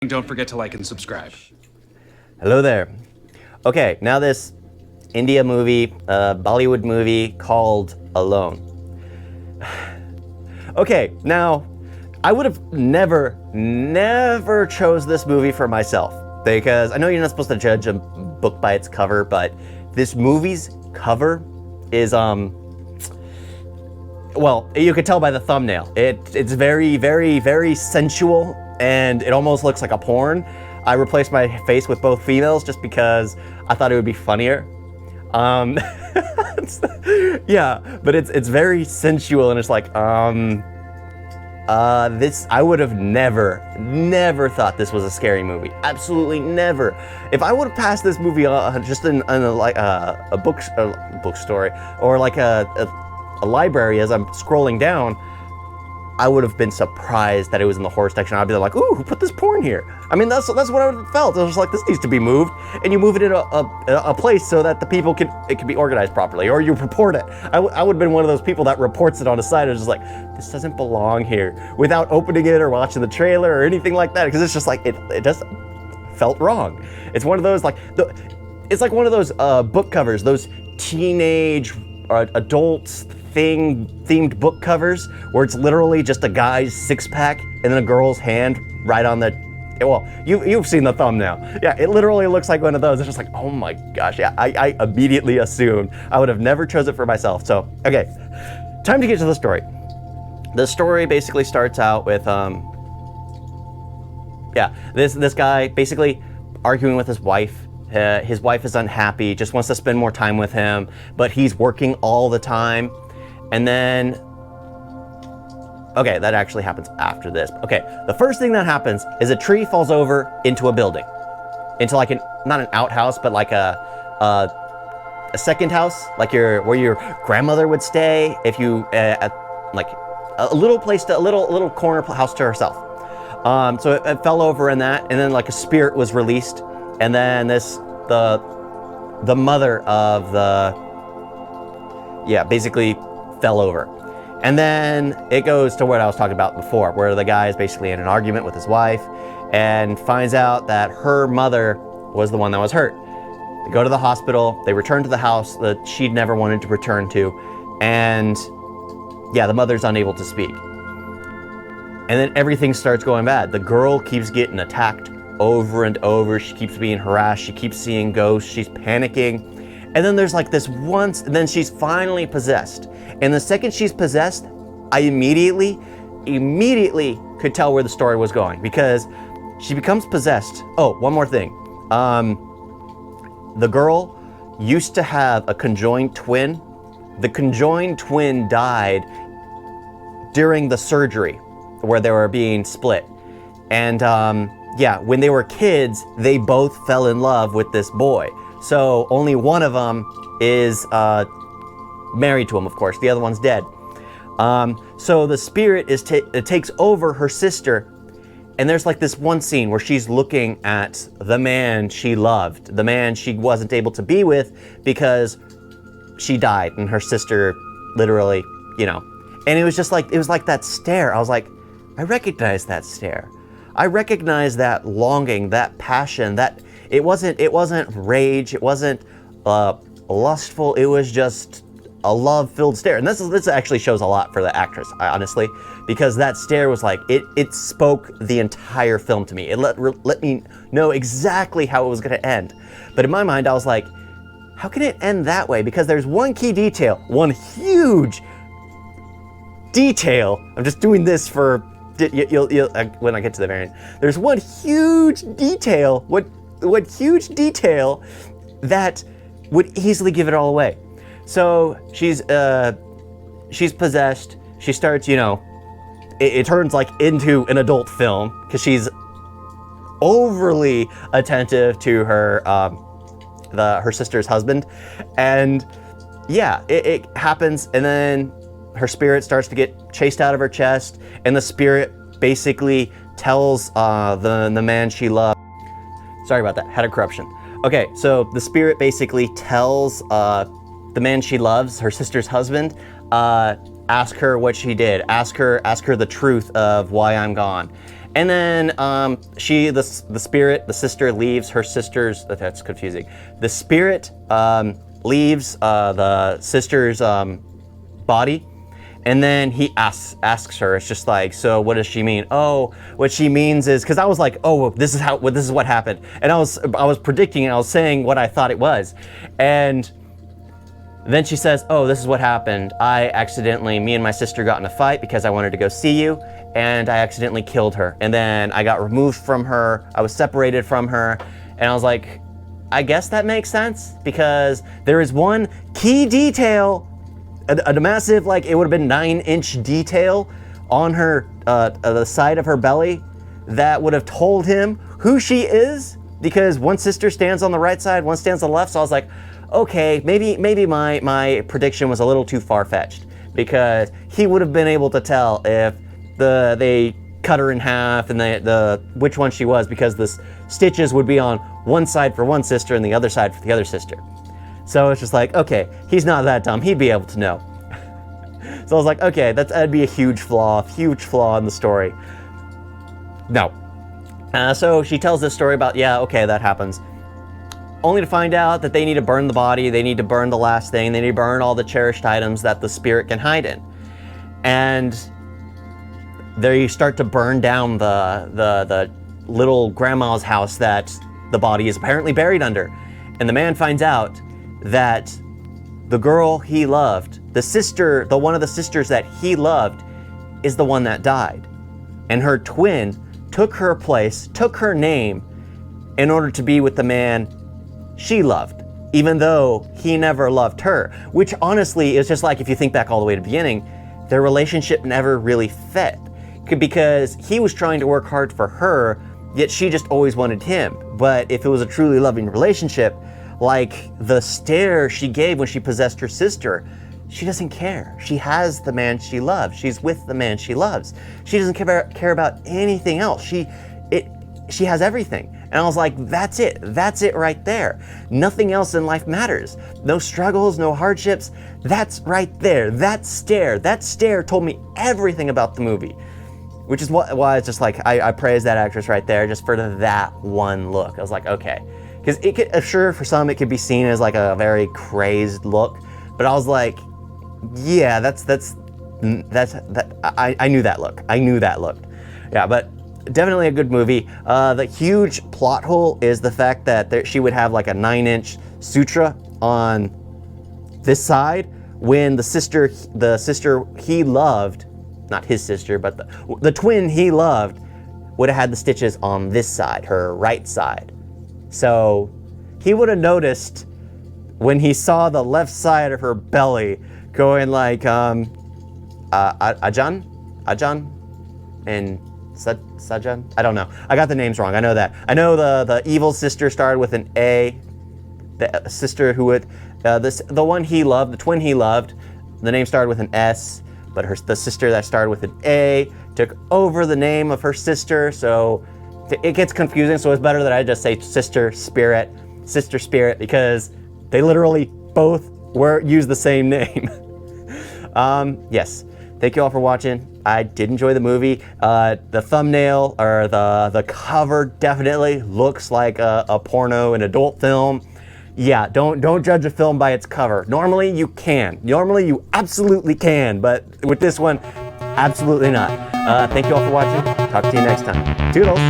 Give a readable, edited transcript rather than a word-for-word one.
Don't forget to like and subscribe. Hello there. Okay, now this India movie, Bollywood movie called Alone. Okay, now I would have never chose this movie for myself because I know you're not supposed to judge a book by its cover, but this movie's cover is well, you could tell by the thumbnail. It's very sensual and it almost looks like a porn. I replaced my face with both females just because I thought it would be funnier. Yeah, but it's very sensual and it's like, this, I would have never thought this was a scary movie. Absolutely never. If I would have passed this movie just in a bookstore or like a library as I'm scrolling down, I would have been surprised that it was in the horror section. I'd be like, ooh, who put this porn here? I mean, that's what I would have felt. I was like, this needs to be moved, and you move it in a place so that the people can be organized properly, or you report it. I would have been one of those people that reports it on the side. It's just like, this doesn't belong here, without opening it or watching the trailer or anything like that, because it's just like, it just felt wrong. It's one of those it's like one of those book covers, those teenage adults themed book covers where it's literally just a guy's six-pack and then a girl's hand right on the, well, you've seen the thumbnail. Yeah, it literally looks like one of those. It's just like, oh my gosh, yeah, I immediately assumed I would have never chose it for myself. So, okay, time to get to the story. The story basically starts out with, this guy basically arguing with his wife. His wife is unhappy, just wants to spend more time with him, but he's working all the time. And then, okay, that actually happens after this. Okay, the first thing that happens is a tree falls over into a building, into like not an outhouse, but like a second house, like where your grandmother would stay if you like a little corner house to herself. So it fell over in that, and then like a spirit was released, and then the mother of basically fell over. And then it goes to what I was talking about before, where the guy is basically in an argument with his wife and finds out that her mother was the one that was hurt. They go to the hospital, they return to the house that she'd never wanted to return to, and yeah, the mother's unable to speak. And then everything starts going bad. The girl keeps getting attacked over and over. She keeps being harassed. She keeps seeing ghosts. She's panicking. And then there's like this once, and then she's finally possessed. And the second she's possessed, I immediately could tell where the story was going because she becomes possessed. Oh, one more thing. The girl used to have a conjoined twin. The conjoined twin died during the surgery where they were being split. And when they were kids, they both fell in love with this boy. So only one of them is married to him, of course. The other one's dead. So the spirit it takes over her sister, and there's like this one scene where she's looking at the man she loved, the man she wasn't able to be with because she died, and her sister literally, And it was just like, it was like that stare. I was like, I recognize that stare. I recognize that longing, that passion, that it wasn't rage, it wasn't lustful, it was just a love-filled stare. And this actually shows a lot for the actress, honestly, because that stare was like, it spoke the entire film to me. It let me know exactly how it was gonna end. But in my mind, I was like, how can it end that way? Because there's one key detail, one huge detail. I'm just doing this for, you'll when I get to the very end. There's one huge detail, what huge detail that would easily give it all away. So she's possessed. She starts, it turns like into an adult film because she's overly attentive to her her sister's husband, and yeah, it happens, and then her spirit starts to get chased out of her chest, and the spirit basically tells the man she loved. Sorry about that, had a corruption. Okay, so the spirit basically tells the man she loves, her sister's husband, ask her what she did, ask her the truth of why I'm gone. And then the spirit, the sister leaves her sister's, that's confusing. The spirit leaves the sister's body, and then he asks her, it's just like, so what does she mean? Oh, what she means is, because I was like, oh, this is what happened. And I was predicting, and I was saying what I thought it was. And then she says, oh, this is what happened. Me and my sister got in a fight because I wanted to go see you, and I accidentally killed her. And then I got removed from her. I was separated from her. And I was like, I guess that makes sense, because there is one key detail, a massive, like, it would have been 9-inch detail on her, the side of her belly that would have told him who she is, because one sister stands on the right side, one stands on the left. So I was like, okay, maybe my prediction was a little too far-fetched, because he would have been able to tell if they cut her in half and which one she was, because the stitches would be on one side for one sister and the other side for the other sister. So it's just like, okay, he's not that dumb. He'd be able to know. So I was like, okay, that'd be a huge flaw in the story. No. So she tells this story about, yeah, okay, that happens. Only to find out that they need to burn the body, they need to burn the last thing, they need to burn all the cherished items that the spirit can hide in. And they start to burn down the little grandma's house that the body is apparently buried under. And the man finds out that the girl he loved, one of the sisters that he loved, is the one that died. And her twin took her place, took her name, in order to be with the man she loved, even though he never loved her. Which honestly is just like, if you think back all the way to the beginning, their relationship never really fit. Because he was trying to work hard for her, yet she just always wanted him. But if it was a truly loving relationship, like the stare she gave when she possessed her sister, she doesn't care. She has the man she loves. She's with the man she loves. She doesn't care about anything else. She has everything. And I was like, that's it right there. Nothing else in life matters. No struggles, no hardships. That's right there. That stare told me everything about the movie. Which is why it's just like, I praise that actress right there just for that one look. I was like, okay. Because it could, sure, for some it could be seen as like a very crazed look, but I was like, yeah, I knew that look. Yeah, but definitely a good movie. The huge plot hole is the fact that she would have like a 9-inch suture on this side when the sister he loved, not his sister, but the twin he loved, would have had the stitches on this side, her right side. So he would have noticed when he saw the left side of her belly going like Ajan, and Sajan. I don't know. I got the names wrong. I know that. I know the evil sister started with an A. The sister who would the one he loved, the twin he loved, the name started with an S. But the sister that started with an A took over the name of her sister, so it gets confusing. So it's better that I just say sister spirit, because they literally both use the same name. Yes, thank you all for watching. I did enjoy the movie. The thumbnail or the cover definitely looks like a porno, an adult film. Yeah, don't judge a film by its cover. Normally you can. Normally you absolutely can, but with this one, absolutely not. Thank you all for watching. Talk to you next time. Toodles.